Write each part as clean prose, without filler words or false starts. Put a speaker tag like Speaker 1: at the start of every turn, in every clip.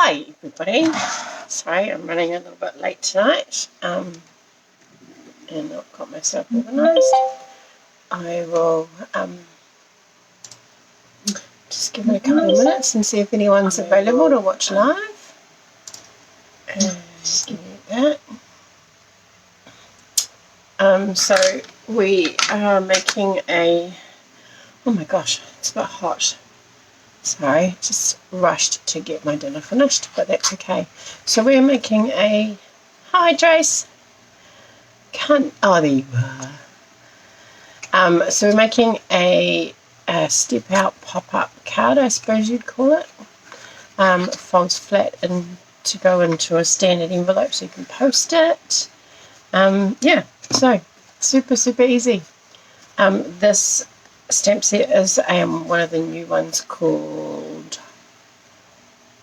Speaker 1: Hi everybody, sorry I'm running a little bit late tonight and I've got myself organised. I will just give it a couple of minutes and see if anyone's available to watch live. Just give me that. So we are making a, oh my gosh, it's a bit hot. Sorry, just rushed to get my dinner finished, but that's okay. So we're making a, hi Trace. Oh, there you are. So we're making a step out pop-up card, I suppose you'd call it. It folds flat and to go into a standard envelope so you can post it. Yeah, so super easy. This stamp set is one of the new ones called,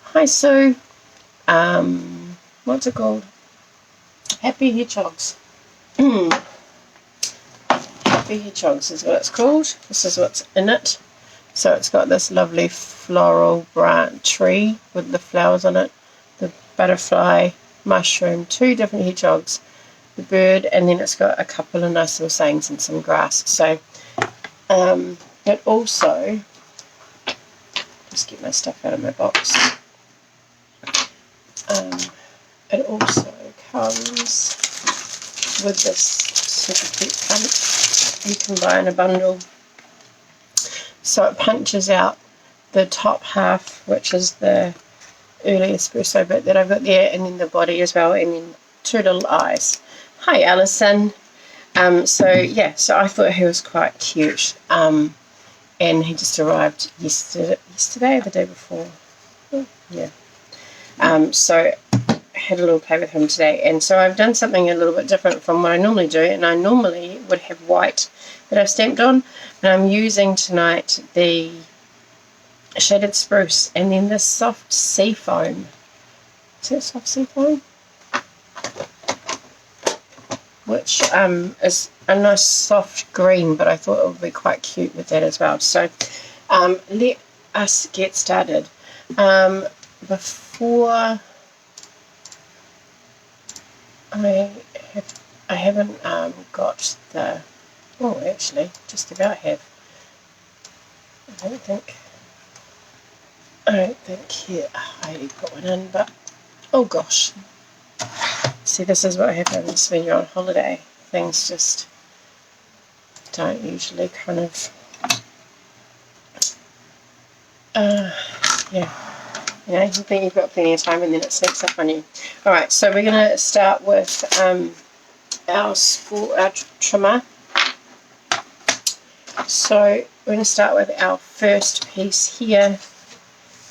Speaker 1: hi Sue, what's it called? Happy Hedgehogs. Happy Hedgehogs is what it's called. This is what's in it. So it's got this lovely floral tree with the flowers on it, the butterfly, mushroom, 2 different hedgehogs, the bird, and then it's got a couple of nice little sayings and some grass. So it also, just get my stuff out of my box, it also comes with this super cute punch you can buy in a bundle. So it punches out the top half, which is the early espresso bit that I've got there, and then the body as well, and then 2 little eyes. Hi Alison. So yeah, so I thought he was quite cute, and he just arrived yesterday or the day before. Oh, yeah. So I had a little play with him today, and so I've done something a little bit different from what I normally do, and I normally would have white that I've stamped on, and I'm using tonight the shaded spruce and then this soft sea foam. Is that soft sea foam? Which is a nice soft green, but I thought it would be quite cute with that as well. So let us get started. Before I haven't got the, oh actually just about have. I don't think here I put one in, but oh gosh. See, this is what happens when you're on holiday. Things just don't usually kind of, yeah. You know, you think you've got plenty of time and then it sneaks up on you. Alright, so we're going to start with our trimmer. So we're going to start with our first piece here,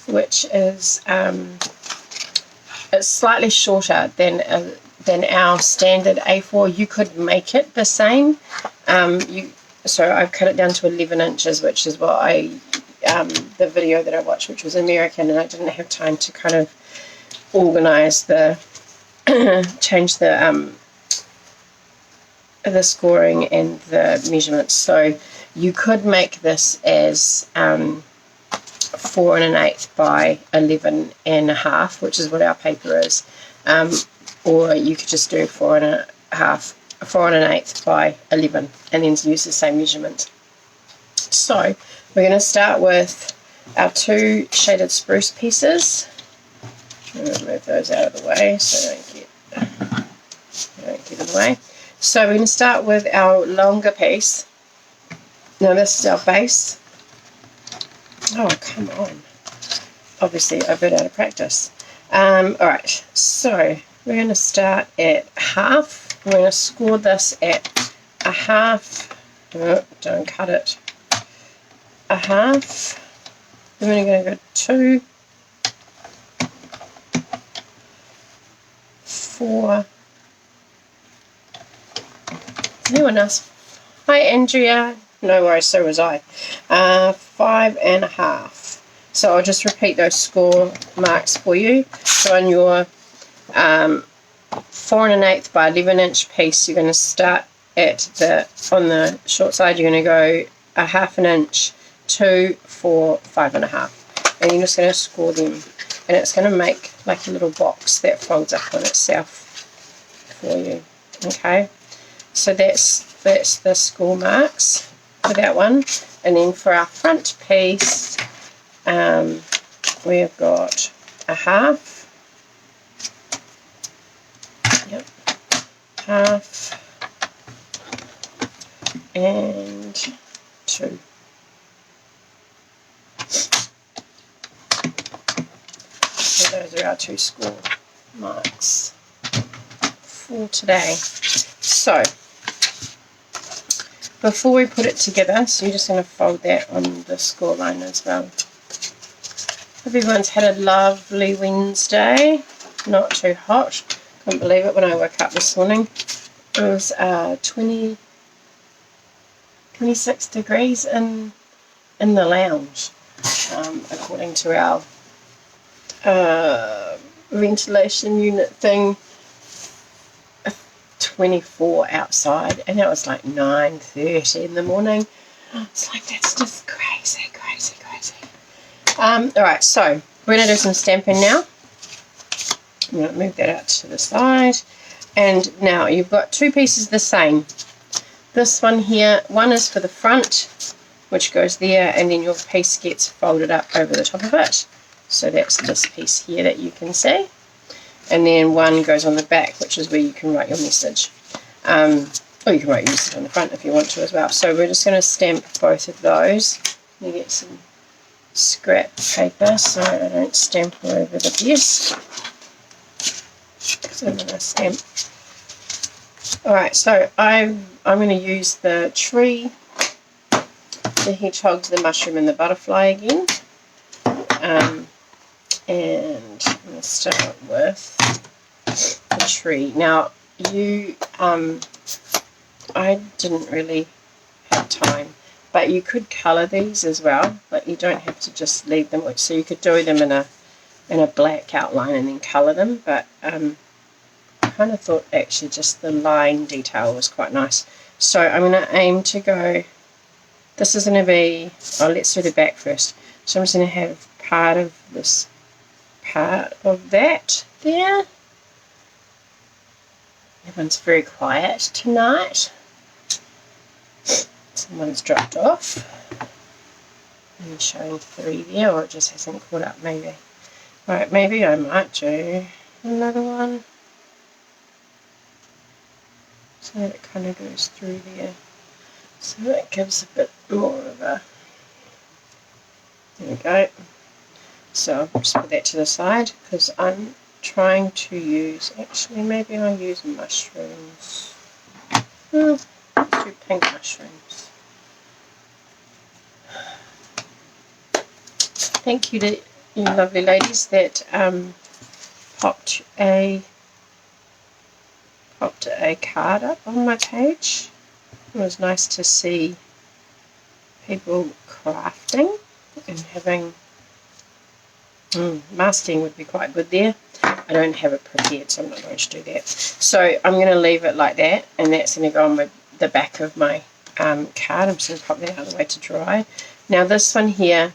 Speaker 1: which is it's slightly shorter than our standard A4. You could make it the same. So I've cut it down to 11 inches, which is what the video that I watched, which was American, and I didn't have time to kind of organize change the scoring and the measurements. So you could make this as 4 1/8 by 11 1/2, which is what our paper is, or you could just do 4 1/8 by 11 and then use the same measurement. So we're going to start with our 2 shaded spruce pieces. I'm going to move those out of the way so they don't get in the way. So we're going to start with our longer piece. Now this is our base. Oh, come on. Obviously, I've been out of practice. Alright, so we're going to start at half. We're going to score this at a half. Oh, don't cut it. A half. Then we're going to go 2, 4. Anyone else? Hi, Andrea. No worries, so was I. 5 1/2. So I'll just repeat those score marks for you. So on your 4 1/8 by 11 inch piece, you're going to start at on the short side, you're going to go a 1/2 inch, 2, 4, 5 1/2. And you're just going to score them and it's going to make like a little box that folds up on itself for you. Okay, so that's the score marks for that one. And then for our front piece, we've got a half, yep, half, and 2. So those are our 2 score marks for today. So before we put it together, so you're just going to fold that on the score line as well. Hope everyone's had a lovely Wednesday, not too hot. Couldn't believe it when I woke up this morning. It was 26 degrees in the lounge, according to our ventilation unit thing. 24 outside, and it was like 9:30 in the morning. It's like, that's just crazy. Alright, so we're going to do some stamping now. I'm going to move that out to the side, and now you've got 2 pieces the same. This one here, one is for the front, which goes there, and then your piece gets folded up over the top of it. So that's this piece here that you can see. And then one goes on the back, which is where you can write your message. Or you can write your message on the front if you want to as well. So we're just going to stamp both of those. You get some scrap paper so I don't stamp all over the desk. So I'm going to stamp. Alright, so I'm going to use the tree, the hedgehog, the mushroom, and the butterfly again. And I'm going to start with the tree. Now, I didn't really have time, but you could colour these as well. Like, you don't have to just leave them. So you could do them in a black outline and then colour them. But I kind of thought actually just the line detail was quite nice. So I'm going to aim to go. This is going to be. Oh, let's do the back first. So I'm just going to have part of this. Part of that there. Everyone's very quiet tonight. Someone's dropped off. I'm showing 3 there, or it just hasn't caught up maybe. Right, maybe I might do another one. So that it kind of goes through there. So that gives a bit more of a. There we go. So I'll just put that to the side because I'm trying to use, actually maybe I'll use mushrooms. Let's do pink mushrooms. Thank you to you lovely ladies that popped a card up on my page. It was nice to see people crafting and having. Masking would be quite good there. I don't have it prepared, so I'm not going to do that. So I'm going to leave it like that, and that's going to go on with the back of my card. I'm just going to pop that out of the way to dry. Now this one here,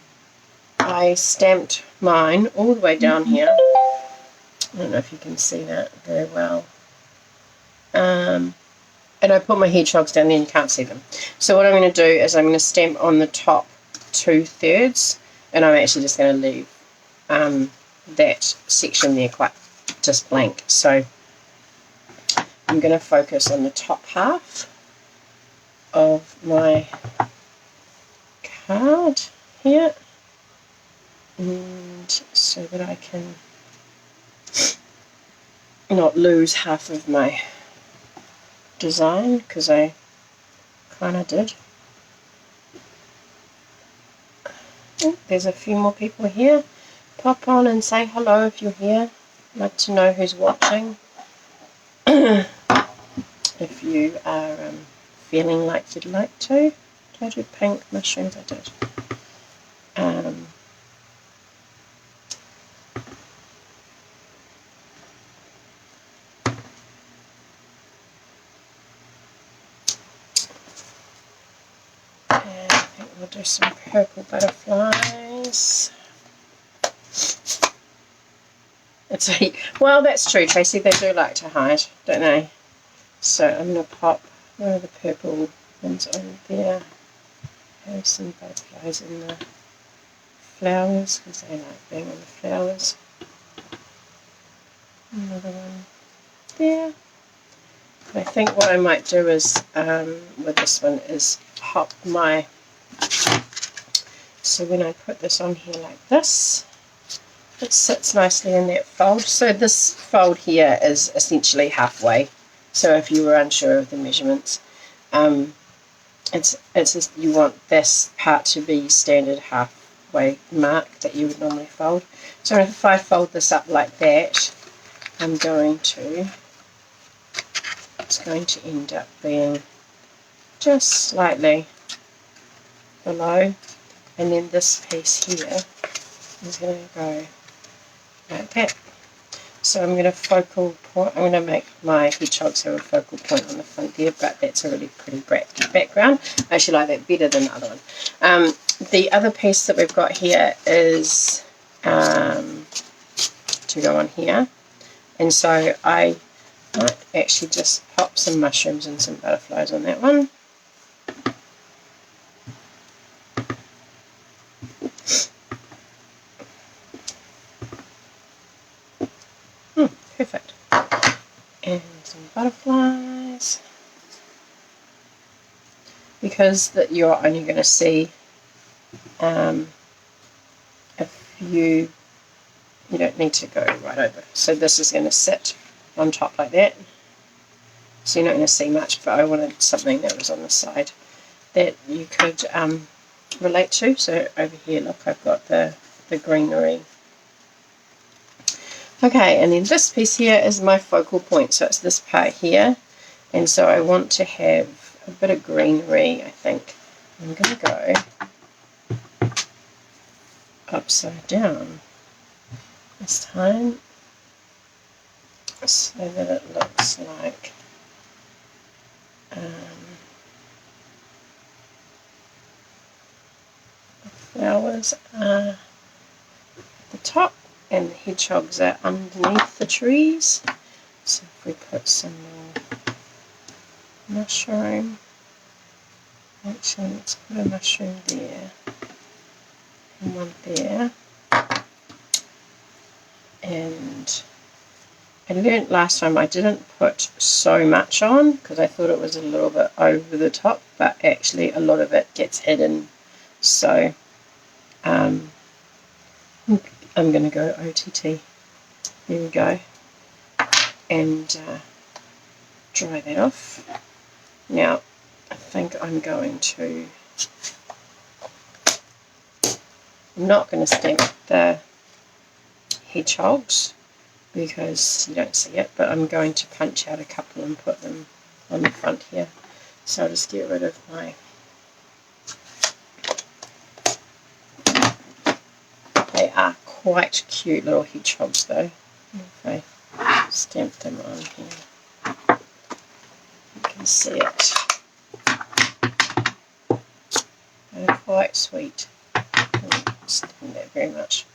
Speaker 1: I stamped mine all the way down here. I don't know if you can see that very well. And I put my hedgehogs down there and you can't see them. So what I'm going to do is I'm going to stamp on the top 2/3, and I'm actually just going to leave that section there quite just blank. So I'm going to focus on the top half of my card here, and so that I can not lose half of my design, because I kind of did. Oh, there's a few more people here. Pop on and say hello if you're here. I'd like to know who's watching. If you are feeling like you'd like to. Did I do pink mushrooms? I did. And I think we'll do some purple butterflies. Well, that's true, Tracy. They do like to hide, don't they? So I'm going to pop one of the purple ones on there. Have some butterflies in the flowers because they like being on the flowers. Another one there. I think what I might do is, with this one, is pop my, so when I put this on here like this, it sits nicely in that fold. So this fold here is essentially halfway. So if you were unsure of the measurements, it's just, you want this part to be standard halfway mark that you would normally fold. So if I fold this up like that, I'm going to, it's going to end up being just slightly below, and then this piece here is going to go like that. So I'm going to focal point, I'm going to make my hedgehogs have a focal point on the front there, but that's a really pretty background. I actually like that better than the other one. The other piece that we've got here is to go on here, and so I might actually just pop some mushrooms and some butterflies on that one. Perfect. And some butterflies. Because you're only going to see if you don't need to go right over. So this is going to sit on top like that. So you're not going to see much, but I wanted something that was on the side that you could relate to. So over here, look, I've got the greenery. Okay, and then this piece here is my focal point, so it's this part here, and so I want to have a bit of greenery, I think. I'm going to go upside down this time, so that it looks like the flowers are at the top and the hedgehogs are underneath the trees. So if we put some more mushroom, actually let's put a mushroom there and one there. And I learned last time I didn't put so much on because I thought it was a little bit over the top, but actually a lot of it gets hidden. So I'm going to go OTT. There we go. And dry that off. Now, I think I'm going to, I'm not going to stamp the hedgehogs because you don't see it, but I'm going to punch out a couple and put them on the front here. So I'll just get rid of my, they are quite cute little hedgehogs though. If I stamp them on here, you can see it. They're quite sweet. I don't stamp that very much.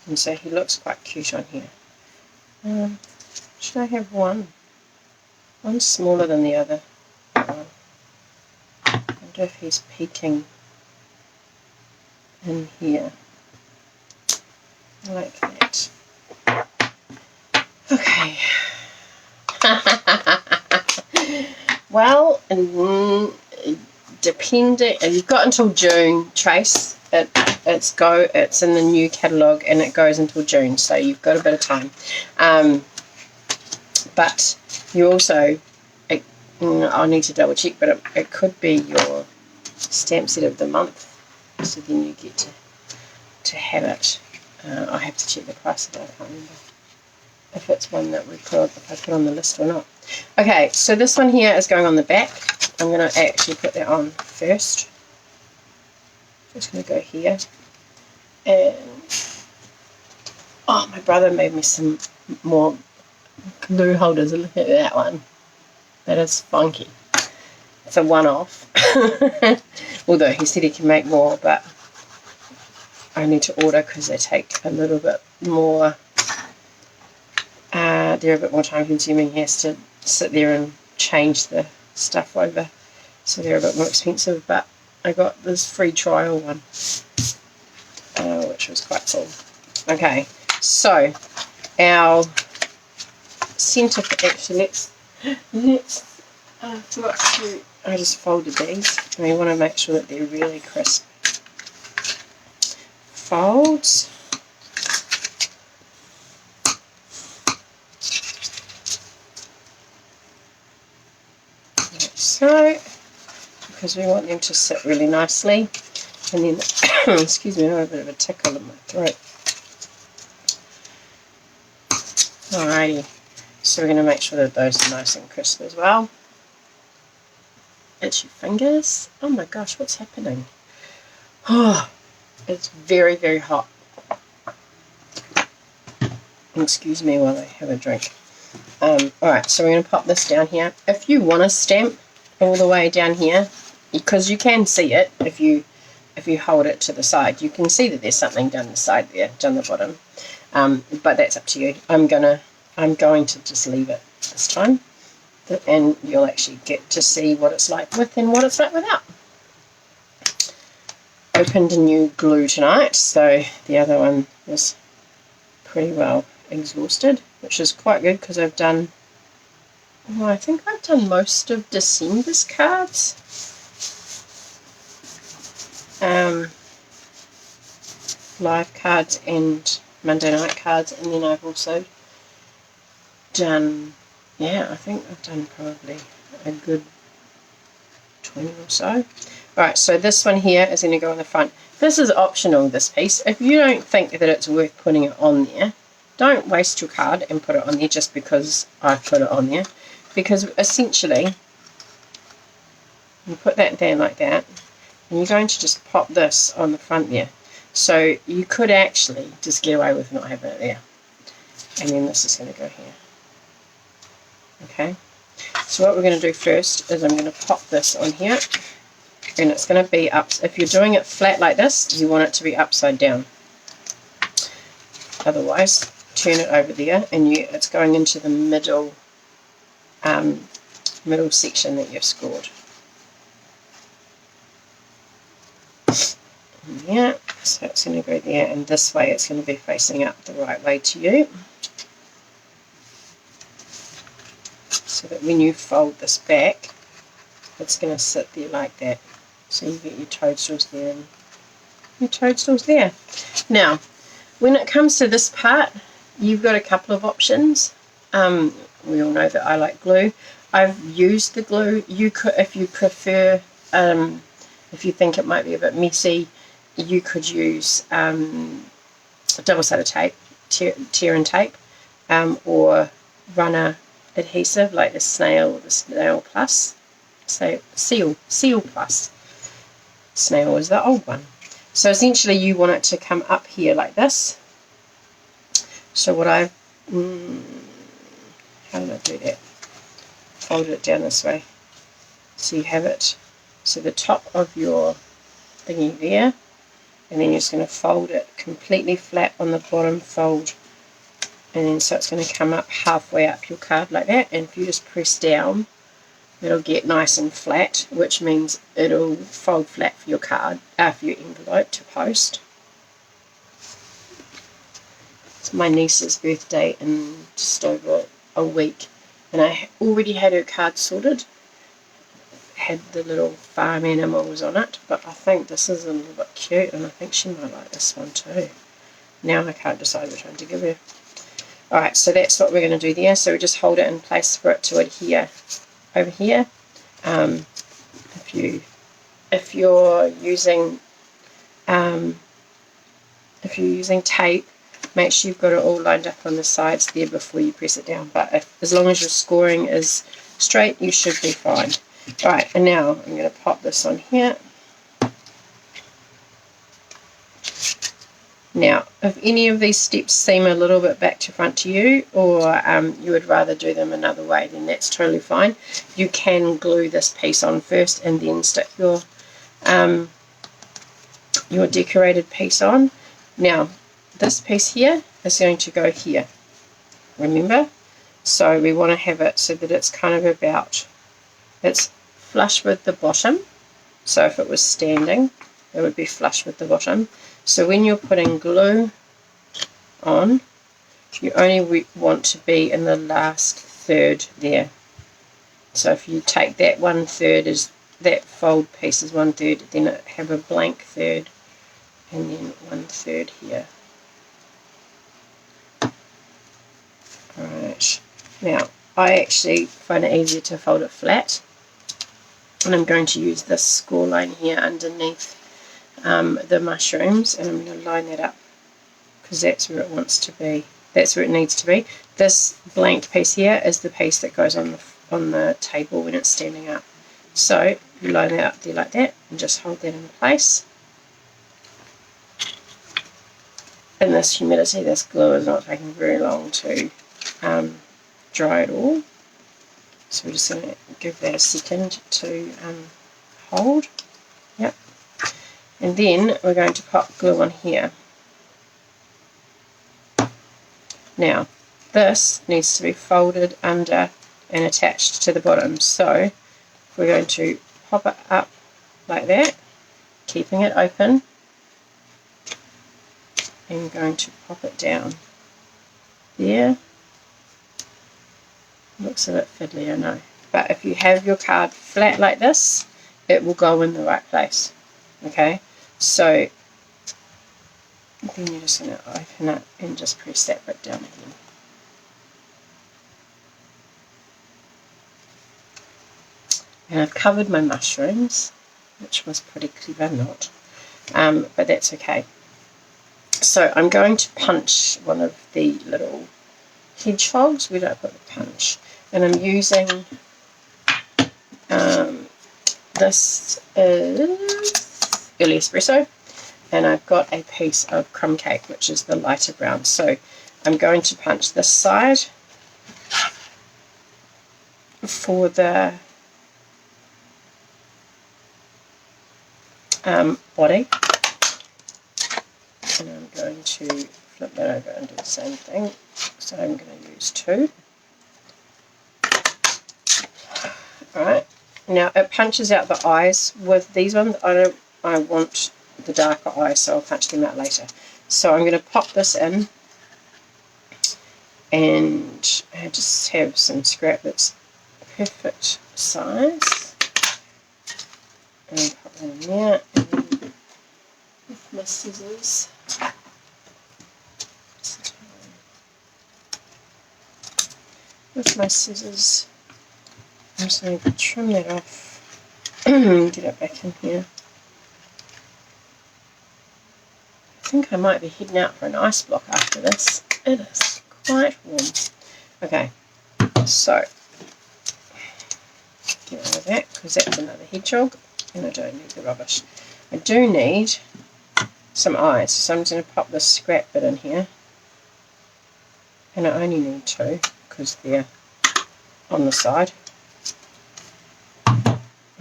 Speaker 1: And so he looks quite cute on here. Should I have one? One's smaller than the other. I wonder if he's peeking in here. Like that. Okay. Well, depending, you've got until June, Trace. It's in the new catalogue and it goes until June, so you've got a bit of time. But you also, I'll need to double check, but it could be your stamp set of the month, so then you get to have it. I have to check the price of it. I can't remember if it's one that if I put on the list or not. Okay, so this one here is going on the back. I'm going to actually put that on first. Just going to go here. And oh, my brother made me some more glue holders. Look at that one. That is funky. It's a one-off. Although he said he can make more, but I need to order because they take a little bit more, they're a bit more time consuming. He has to sit there and change the stuff over, so they're a bit more expensive, but I got this free trial one, which was quite cool. Okay, so our centre, actually let's forgot to, I just folded these, and we want to make sure that they're really crisp. Folds. Like so, because we want them to sit really nicely. And then, excuse me, I have a bit of a tickle in my throat. Alrighty, so we're going to make sure that those are nice and crisp as well. Itchy fingers. Oh my gosh, what's happening? Oh, it's very, very hot. Excuse me while I have a drink. Alright, so we're going to pop this down here. If you want to stamp all the way down here, because you can see it if you hold it to the side, you can see that there's something down the side there, down the bottom. But that's up to you. I'm going to just leave it this time, and you'll actually get to see what it's like with and what it's like without. Opened a new glue tonight, so the other one was pretty well exhausted, which is quite good because I've done, well, I think I've done most of December's cards. Live cards and Monday night cards, and then I've also done, yeah, I think I've done probably a good 20 or so. Alright, so this one here is going to go on the front. This is optional, this piece. If you don't think that it's worth putting it on there, don't waste your card and put it on there just because I put it on there. Because essentially, you put that there like that, and you're going to just pop this on the front there. So you could actually just get away with not having it there. And then this is going to go here. Okay, so what we're going to do first is I'm going to pop this on here, and it's going to be up. If you're doing it flat like this, you want it to be upside down. Otherwise, turn it over there, and it's going into the middle section that you've scored. Yeah, so it's going to go there, and this way it's going to be facing up the right way to you. So that when you fold this back, it's going to sit there like that. So you get your toadstools there and your toadstools there. Now, when it comes to this part, you've got a couple of options. We all know that I like glue. I've used the glue. You could, if you prefer, if you think it might be a bit messy, you could use double-sided tape, tear and tape, or runner adhesive like the Snail Plus. So Seal Plus. Snail is the old one. So essentially you want it to come up here like this. So what how did I do that? Fold it down this way. So you have it, so the top of your thingy there, and then you're just going to fold it completely flat on the bottom fold, and then so it's going to come up halfway up your card like that, and if you just press down, it'll get nice and flat, which means it'll fold flat for your card, for your envelope to post. It's my niece's birthday in just over a week, and I already had her card sorted. Had the little farm animals on it, but I think this is a little bit cute, and I think she might like this one too. Now I can't decide which one to give her. Alright, so that's what we're going to do there. So we just hold it in place for it to adhere over here. If you're using tape, make sure you've got it all lined up on the sides there before you press it down. But as long as your scoring is straight, you should be fine. Alright, and now I'm going to pop this on here. Now, if any of these steps seem a little bit back to front to you, or you would rather do them another way, then that's totally fine. You can glue this piece on first and then stick your decorated piece on. Now, this piece here is going to go here, remember? So we want to have it so that it's kind of about, it's flush with the bottom. So if it was standing, it would be flush with the bottom. So when you're putting glue on, you only want to be in the last third there. So if you take that 1/3 is that fold piece is 1/3, then have a blank third, and then 1/3 here. Alright, now I actually find it easier to fold it flat, and I'm going to use this score line here underneath the mushrooms, and I'm going to line that up because that's where it wants to be. That's where it needs to be. This blank piece here is the piece that goes on the table when it's standing up. So you line it up there like that and just hold that in place. In this humidity, this glue is not taking very long to dry at all. So we're just going to give that a second to hold. Yep. And then we're going to pop glue on here. Now, this needs to be folded under and attached to the bottom. So we're going to pop it up like that, keeping it open, and going to pop it down there. Looks a bit fiddly, I know. But if you have your card flat like this, it will go in the right place. Okay? So then you're just going to open it and just press that bit down again. And I've covered my mushrooms, which was pretty clever, not. But that's okay. So I'm going to punch one of the little hedgehogs. Where did I put the punch? And I'm using, this is early espresso, and I've got a piece of crumb cake, which is the lighter brown. So I'm going to punch this side for the body, and I'm going to flip that over and do the same thing. So I'm going to use 2. Alright, now it punches out the eyes. With these ones, I want the darker eyes, so I'll punch them out later. So I'm going to pop this in, and I just have some scrap that's perfect size, and I'll pop that in there, and then with my scissors, I'm just going to trim that off and get it back in here. I think I might be heading out for an ice block after this. It is quite warm. Okay, so get rid of that because that's another hedgehog, and I don't need the rubbish. I do need some eyes, so I'm just going to pop this scrap bit in here, and I only need 2 because they're on the side.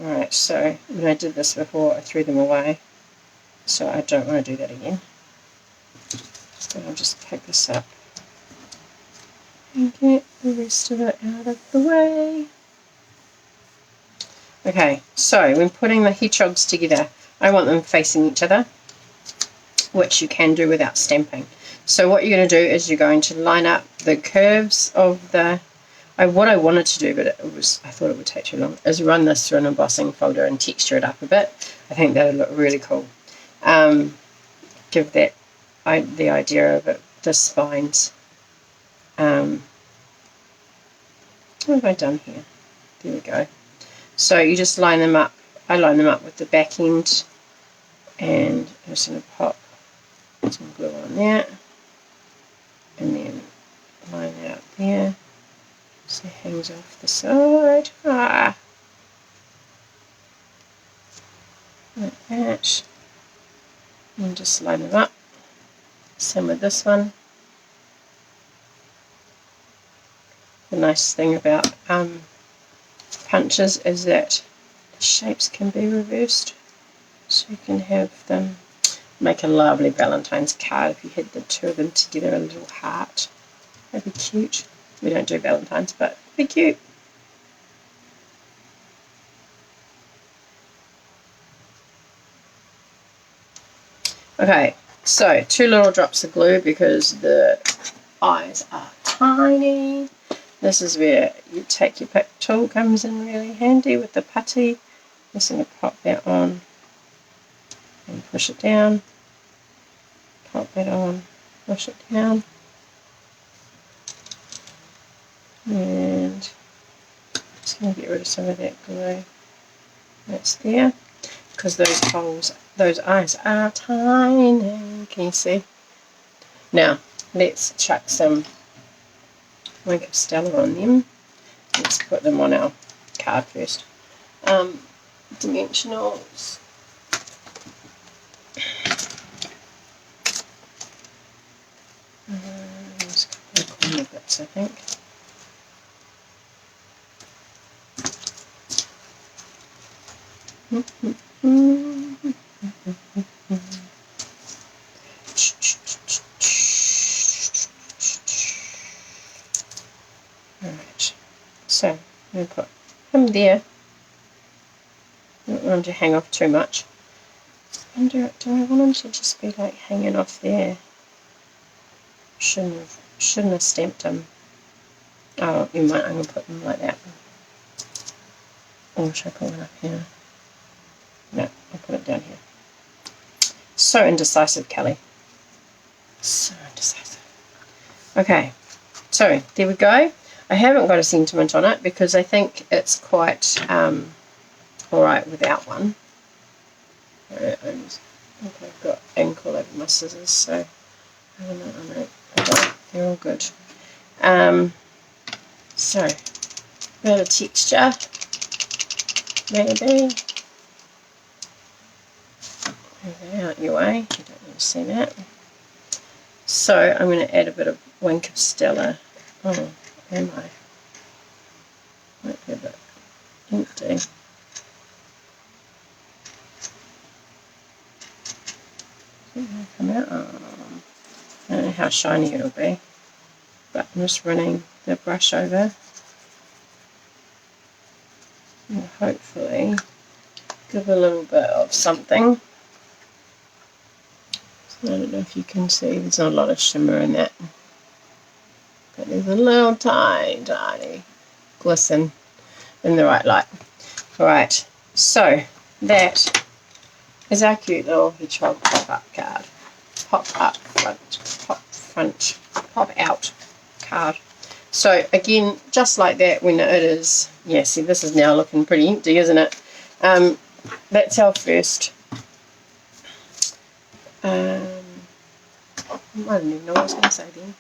Speaker 1: Alright, so when I did this before, I threw them away, so I don't want to do that again. So I'll just pick this up and get the rest of it out of the way. Okay, so when putting the hedgehogs together, I want them facing each other, which you can do without stamping. So what you're going to do is you're going to line up the curves of the... what I wanted to do, but I thought it would take too long, is run this through an embossing folder and texture it up a bit. I think that would look really cool. Give that the idea of it, the spines. What have I done here? There we go. So you just line them up. I line them up with the back end, and I'm just going to pop some glue on there, and then line it up there. So it hangs off the side. Like that. And just line them up. Same with this one. The nice thing about punches is that the shapes can be reversed. So you can have them Make a lovely Valentine's card if you had the two of them together, a little heart. That'd be cute. We don't do Valentine's, but it'd be cute. Okay, so 2 little drops of glue because the eyes are tiny. This is where you take your pick tool, comes in really handy with the putty. Just going to pop that on and push it down. Pop that on, push it down. And just going to get rid of some of that glue that's there, because those holes, those eyes are tiny. Can you see? Now let's chuck some Wink of Stella on them. Let's put them on our card first. Dimensionals. There's a couple of corner bits, I think. Alright, so I'm going to put him there. I don't want him to hang off too much. Do I want him to just be like hanging off there? Shouldn't have stamped him. Oh, you might. I'm going to put them like that. Or should I put one up here? No, I'll put it down here. So indecisive, Kelley. So indecisive. Okay, so there we go. I haven't got a sentiment on it because I think it's quite alright without one. I think I've got ink all over my scissors, so I don't know. They're all good. So, a bit of texture, maybe. Move that out your way, you don't need to see that. So, I'm going to add a bit of Wink of Stella. Oh, am I? Might be a bit empty. Come out. Oh, I don't know how shiny it'll be, but I'm just running the brush over and hopefully give a little bit of something. So I don't know if you can see, there's not a lot of shimmer in that, but there's a little tiny glisten in the right light. Alright, so that is our cute little hedgehog pop-up card. Pop-up front, pop-out card. So again, just like that, when it is, yeah, see this is now looking pretty empty, isn't it? That's our first, I don't even know what I was going to say then.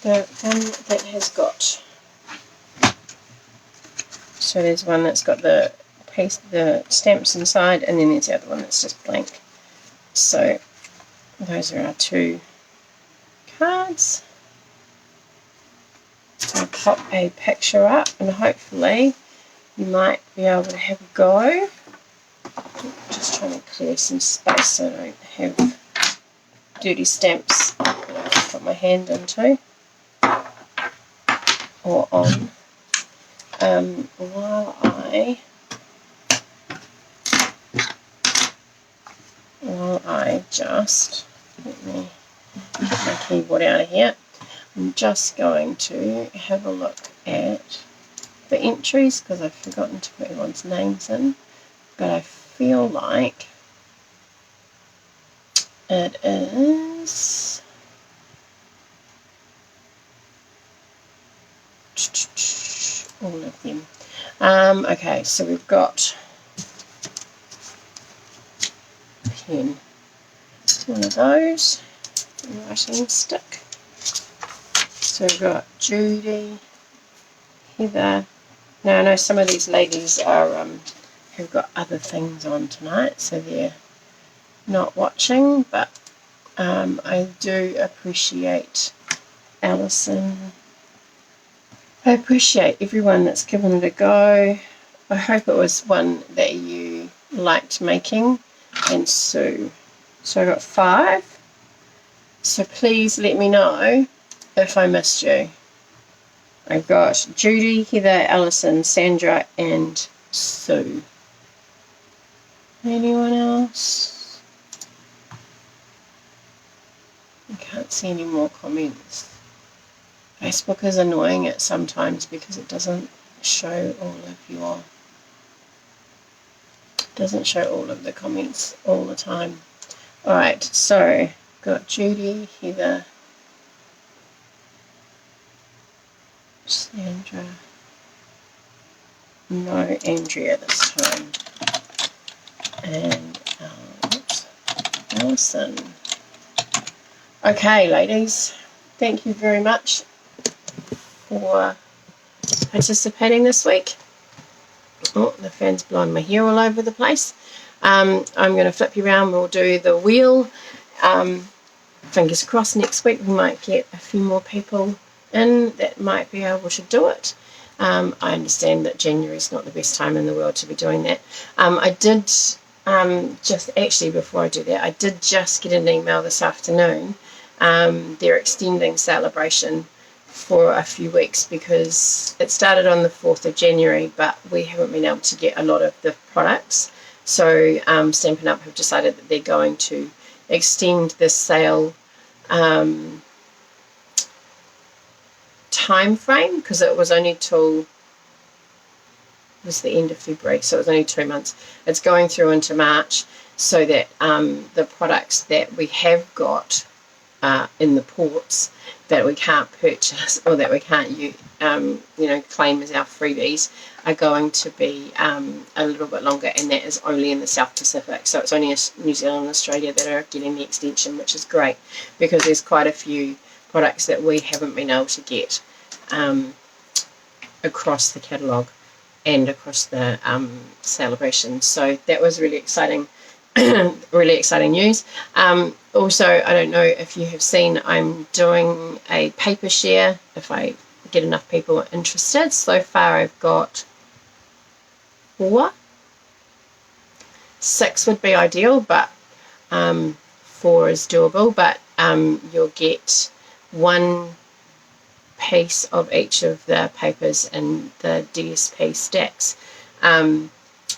Speaker 1: The one that has got, so there's one that's got the stamps inside, and then there's the other one that's just blank. So those are our 2 cards. I'll pop a picture up and hopefully you might be able to have a go. Just trying to clear some space so I don't have dirty stamps that I can put my hand into or on. While I just, let me get my keyboard out of here, I'm just going to have a look at the entries because I've forgotten to put everyone's names in, but I feel like it is all of them. Okay, so we've got pen. One of those, writing stick. So we've got Judy, Heather. Now I know some of these ladies are have got other things on tonight, so they're not watching, but I do appreciate Alison. I appreciate everyone that's given it a go. I hope it was one that you liked making. And Sue. So I got 5. So please let me know if I missed you. I've got Judy, Heather, Alison, Sandra, and Sue. Anyone else? I can't see any more comments. Facebook is annoying it sometimes because it doesn't show all of the comments all the time. Alright, so got Judy, Heather, Sandra, no Andrea this time, and Alison. Okay, ladies, thank you very much for participating this week. Oh, the fan's blowing my hair all over the place. I'm going to flip you around. We'll do the wheel. Fingers crossed next week we might get a few more people in that might be able to do it. I understand that January is not the best time in the world to be doing that. I did just actually, before I do that, I did just get an email this afternoon. They're extending celebration for a few weeks because it started on the 4th of January, but we haven't been able to get a lot of the products. So Stampin' Up have decided that they're going to extend the sale time frame, because it was only till the end of February, so it was only 2 months. It's going through into March, so that the products that we have got in the ports that we can't purchase or that we can't claim as our freebies are going to be a little bit longer, and that is only in the South Pacific. So it's only New Zealand and Australia that are getting the extension, which is great because there's quite a few products that we haven't been able to get across the catalogue and across the celebration. So that was really exciting. Really exciting news. Also, I don't know if you have seen, I'm doing a paper share if I get enough people interested. So far I've got 4. 6 would be ideal, but 4 is doable. But you'll get 1 piece of each of the papers in the DSP stacks,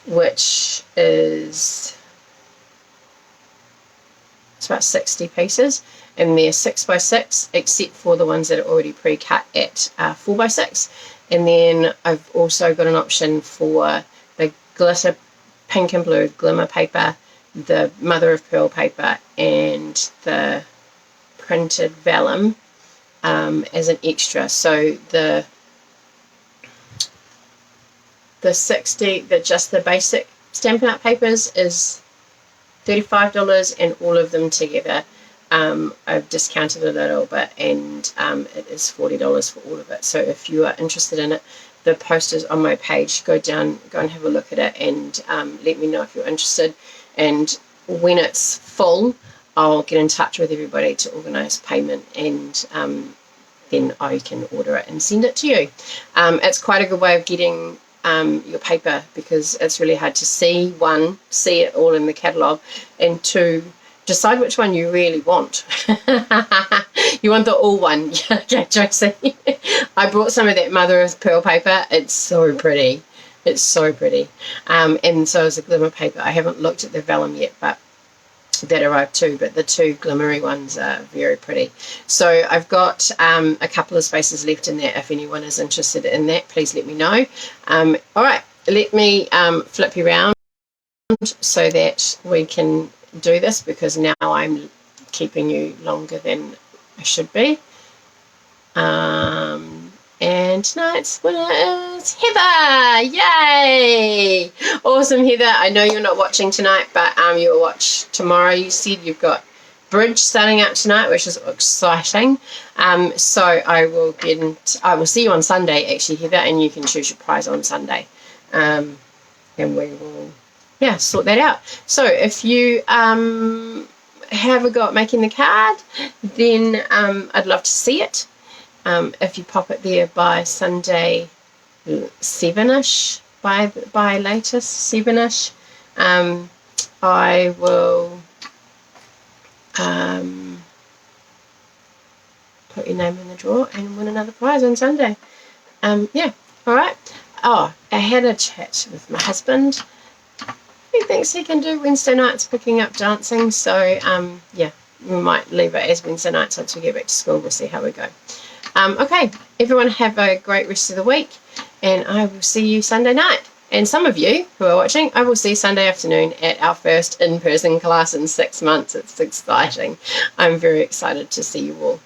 Speaker 1: which is... it's about 60 pieces, and they're 6x6 except for the ones that are already pre-cut at 4x6. And then I've also got an option for the glitter pink and blue glimmer paper, the mother of pearl paper, and the printed vellum as an extra. So the 60, just the basic Stampin' Up papers is $35, and all of them together I've discounted a little bit, and it is $40 for all of it. So if you are interested in it, the post is on my page. Go and have a look at it, and let me know if you're interested. And when it's full, I'll get in touch with everybody to organise payment, and then I can order it and send it to you. It's quite a good way of getting your paper, because it's really hard to see it all in the catalogue, and 2, decide which one you really want. You want the all one. Yeah, Josie. I brought some of that mother of pearl paper. It's so pretty. It's so pretty. And so is the glimmer paper. I haven't looked at the vellum yet, but that arrived too, but the 2 glimmery ones are very pretty. So I've got a couple of spaces left in there. If anyone is interested in that, please let me know. All right, let me flip you around so that we can do this, because now I'm keeping you longer than I should be. And tonight's winner is Heather! Yay! Awesome, Heather. I know you're not watching tonight, but you'll watch tomorrow. You said you've got Bridge starting out tonight, which is exciting. So I will see you on Sunday, actually, Heather, and you can choose your prize on Sunday. And we will, sort that out. So if you have a go at making the card, then I'd love to see it. If you pop it there by Sunday 7ish, by latest 7ish, I will put your name in the draw and win another prize on Sunday. Yeah, alright. Oh, I had a chat with my husband. He thinks he can do Wednesday nights picking up dancing, so yeah, we might leave it as Wednesday nights once we get back to school. We'll see how we go. Okay, everyone have a great rest of the week, and I will see you Sunday night. And some of you who are watching, I will see Sunday afternoon at our first in-person class in 6 months. It's exciting. I'm very excited to see you all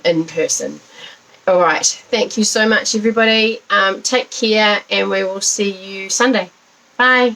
Speaker 1: in person. All right, thank you so much, everybody. Take care, and we will see you Sunday. Bye.